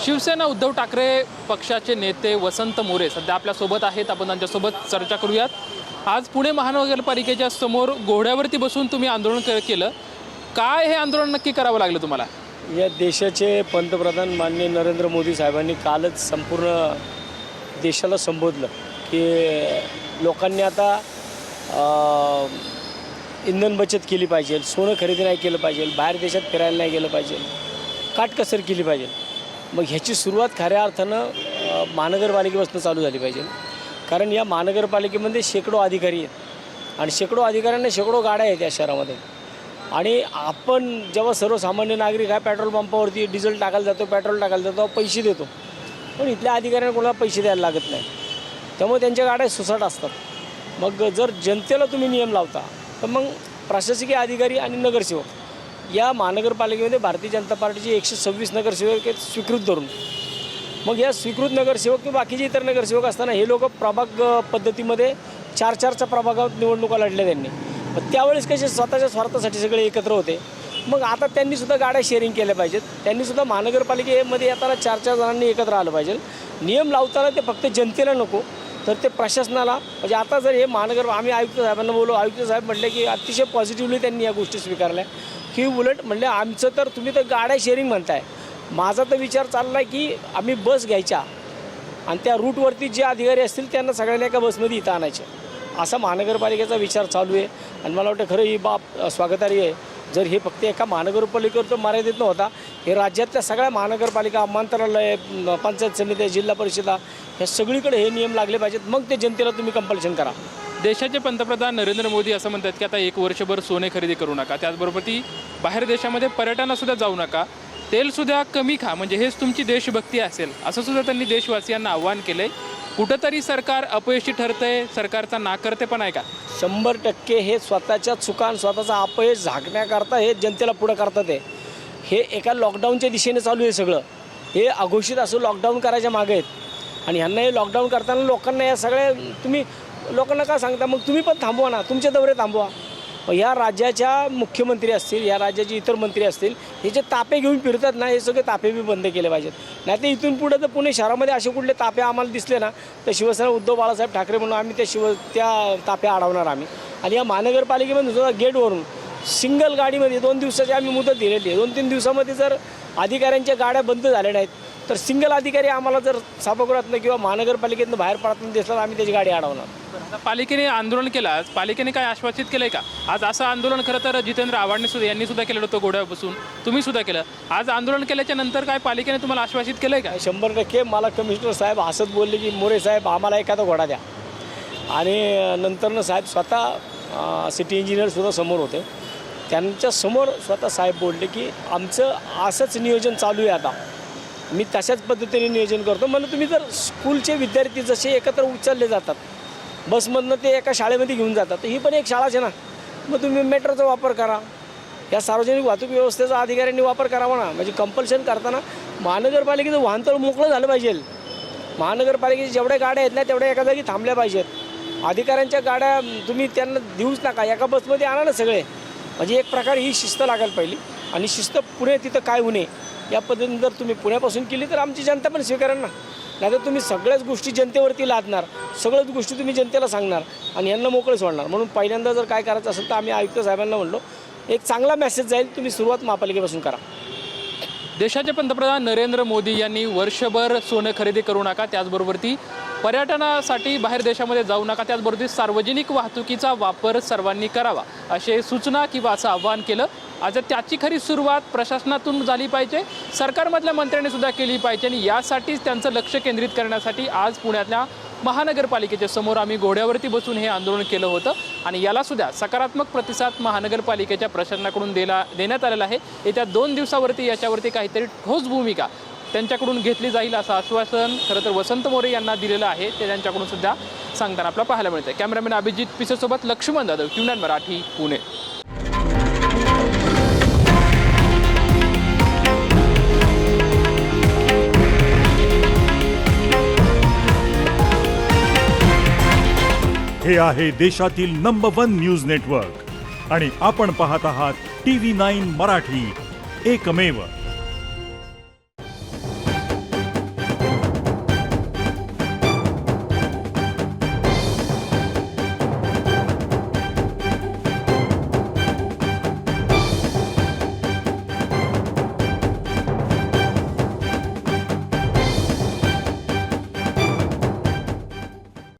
शिवसेना उद्धव ठाकरे पक्षाचे नेते वसंत मोरे सध्या आपल्यासोबत आहेत. आपण त्यांच्यासोबत चर्चा करूयात. आज पुणे महानगरपालिकेच्या समोर घोड्यावरती बसून तुम्ही आंदोलन केलं. काय हे आंदोलन नक्की करावं लागलं तुम्हाला? या देशाचे पंतप्रधान माननीय नरेंद्र मोदी साहेबांनी कालच संपूर्ण देशाला संबोधलं की लोकांनी आता इंधन बचत केली पाहिजे, सोनं खरेदी नाही केलं पाहिजे, बाहेर देशात फिरायला नाही गेलं पाहिजे, काटकसर केली पाहिजे. मग ह्याची सुरुवात खऱ्या अर्थानं महानगरपालिकेपासून चालू झाली पाहिजे. कारण या महानगरपालिकेमध्ये शेकडो अधिकारी आहेत आणि शेकडो अधिकाऱ्यांना शेकडो गाड्या आहेत या शहरामध्ये. आणि आपण जेव्हा सर्वसामान्य नागरिक हा पेट्रोल पंपावरती डिझेल टाकायला जातो, पेट्रोल टाकायला जातो, पैसे देतो, पण इथल्या अधिकाऱ्यांना कोणाला पैसे द्यायला लागत नाही. त्यामुळे त्यांच्या गाड्या सुसाट असतात. मग जर जनतेला तुम्ही नियम लावता तर मग प्रशासकीय अधिकारी आणि नगरसेवक या महानगरपालिकेमध्ये भारतीय जनता पार्टीचे 126 नगरसेवक आहेत स्वीकृत धरून. मग या स्वीकृत नगरसेवक किंवा बाकीचे इतर नगरसेवक असताना हे लोक प्रभाग पद्धतीमध्ये 4-4च्या प्रभागात निवडणुका लढल्या त्यांनी. मग त्यावेळेस कसे स्वतःच्या स्वार्थासाठी सगळे एकत्र होते. मग आता त्यांनीसुद्धा गाड्या शेअरिंग केल्या पाहिजेत. त्यांनीसुद्धा महानगरपालिकेमध्ये येताना 4-4 जणांनी एकत्र आलं पाहिजे. नियम लावताना ते फक्त जनतेला नको तर ते प्रशासनाला. म्हणजे आता जर हे आम्ही आयुक्त साहेबांना बोललो, आयुक्त साहेब म्हटले की अतिशय पॉझिटिव्हली त्यांनी या गोष्टी स्वीकारल्या की उलट म्हणले आमचं तर तुम्ही तर गाड्या शेअरिंग म्हणताय, माझा तर विचार चालला आहे की आम्ही बस घ्यायच्या आणि त्या रूटवरती जे अधिकारी असतील त्यांना सगळ्यांना एका बसमध्ये इथं आणायचे, असा महानगरपालिकेचा विचार चालू आहे. आणि मला वाटतं खरं ही बाब स्वागतार्ह आहे. जर हे फक्त एका महानगरपालिकेवर तर मर्यादित नव्हता, हे राज्यातल्या सगळ्या महानगरपालिका, मंत्रालय, पंचायत समित्या, जिल्हा परिषदा ह्या सगळीकडे हे नियम लागले पाहिजेत. मग ते जनतेला तुम्ही कंपल्शन करा. देशाचे पंतप्रधान नरेंद्र मोदी असं म्हणतात की आता 1 वर्षभर सोने खरेदी करू नका, त्याचबरोबर ती बाहेर देशामध्ये पर्यटनासुद्धा जाऊ नका, तेलसुद्धा कमी खा, म्हणजे हेच तुमची देशभक्ती असेल, असं सुद्धा त्यांनी देशवासियांना आव्हान केलं आहे. कुठंतरी सरकार अपयशी ठरतंय, सरकारचा नाकर्तेपणा आहे का? 100% हे स्वतःच्या चुकान स्वतःचा अपयश झाकण्याकरता हे जनतेला पुढं करतात. हे एका लॉकडाऊनच्या दिशेने चालू आहे सगळं. हे अघोषित असं लॉकडाऊन करायच्या मागे आहेत आणि ह्यांना हे लॉकडाऊन करताना लोकांना या सगळ्या तुम्ही लोकांना का सांगता? मग तुम्ही पण थांबवा ना, तुमचे दौरे थांबवा. या राज्याच्या मुख्यमंत्री असतील, या राज्याचे इतर मंत्री असतील, हे जे तापे घेऊन फिरतात ना, हे सगळे तापे बी बंद केले पाहिजेत. नाही तर इथून पुढे तर पुणे शहरामध्ये असे कुठले तापे आम्हाला दिसले ना तर शिवसेना उद्धव बाळासाहेब ठाकरे म्हणून आम्ही त्या तापे अडवणार आम्ही. आणि या महानगरपालिकेमध्ये सुद्धा गेटवरून सिंगल गाडीमध्ये 2 दिवसाची आम्ही मुदत दिलेली आहे. 2-3 दिवसामध्ये जर अधिकाऱ्यांच्या गाड्या बंद झाल्या नाहीत तर सिंगल अधिकारी आम्हाला जर सभागृहातनं किंवा महानगरपालिकेतनं बाहेर पडताना दिसला तर आम्ही त्याची गाडी अडवणार. आता पालिकेने आंदोलन केलं, आज पालिकेने काय आश्वासित केलं आहे का? आज असं आंदोलन खरं तर जितेंद्र आव्हाडने यांनी सुद्धा केलेलं होतं घोड्यावर बसून, तुम्ही सुद्धा केलं. आज आंदोलन केल्याच्या नंतर काय पालिकेने तुम्हाला आश्वासित केलं आहे का? 100% मला कमिशनर साहेब हसत बोलले की मोरे साहेब आम्हाला एखादा घोडा द्या. आणि नंतरनं साहेब स्वतः सिटी इंजिनियरसुद्धा समोर होते, त्यांच्यासमोर स्वतः साहेब बोलले की आमचं असंच नियोजन चालू आहे, आता मी तशाच पद्धतीने नियोजन करतो. म्हणून तुम्ही जर स्कूलचे विद्यार्थी जसे एकत्र उचलले जातात, बसमधनं ते एका शाळेमध्ये घेऊन जातात, तर ही पण एक शाळाच आहे ना. मग तुम्ही मेट्रोचा वापर करा, या सार्वजनिक वाहतूक व्यवस्थेचा अधिकाऱ्यांनी वापर करावा ना. म्हणजे कंपल्शन करताना महानगरपालिकेचं वाहनतळ मोकळं झालं पाहिजे. महानगरपालिकेच्या जेवढ्या गाड्या आहेत ना तेवढ्या एका जागी थांबल्या पाहिजेत. अधिकाऱ्यांच्या गाड्या तुम्ही त्यांना देऊच नका, एका बसमध्ये आणा ना सगळे. म्हणजे एक प्रकारे ही शिस्त लागायला पाहिजे. आणि शिस्त पुणे तिथं काय होऊ नये या पद्धतीने जर तुम्ही पुण्यापासून केली तर आमची जनता पण स्वीकारेल ना. नाही तर तुम्ही सगळ्याच गोष्टी जनतेवरती लादणार, सगळ्याच गोष्टी तुम्ही जनतेला सांगणार आणि यांना मोकळे सोडणार. म्हणून पहिल्यांदा जर काय करायचं असेल तर आम्ही आयुक्त साहेबांना म्हणलो एक चांगला मेसेज जाईल, तुम्ही सुरुवात महापालिकेपासून करा. देशाचे पंतप्रधान नरेंद्र मोदी यांनी वर्षभर सोनं खरेदी करू नका, त्याचबरोबर ती पर्यटनासाठी बाहेर देशामध्ये जाऊ नका, त्याचबरोबर सार्वजनिक वाहतुकीचा वापर सर्वांनी करावा असे सूचना किंवा असं आवाहन केलं. आज त्याची खरी सुरुवात प्रशासनातून झाली पाहिजे, सरकारमधल्या मंत्र्यांनी सुद्धा केली पाहिजे. आणि यासाठीच त्यांचं लक्ष केंद्रित करण्यासाठी आज पुण्यातल्या महानगरपालिकेच्या समोर आम्ही घोड्यावरती बसून हे आंदोलन केलं होतं. आणि याला सुद्धा सकारात्मक प्रतिसाद महानगरपालिकेच्या प्रशासनाकडून देण्यात आलेला आहे. येत्या 2 दिवसावरती याच्यावरती काहीतरी ठोस भूमिका त्यांच्याकडून घेतली जाईल असं आश्वासन खरं तर वसंत मोरे यांना दिलेलं आहे. ते त्यांच्याकडून सुद्धा सांगताना आपल्याला पाहायला मिळतं. कॅमेरामॅन अभिजित पिसेसोबत लक्ष्मण जाधव, ट्यून मराठी, पुणे. हे आहे देशातील नंबर 1 न्यूज नेटवर्क आणि आपण पाहत आहात TV9 मराठी, एकमेव.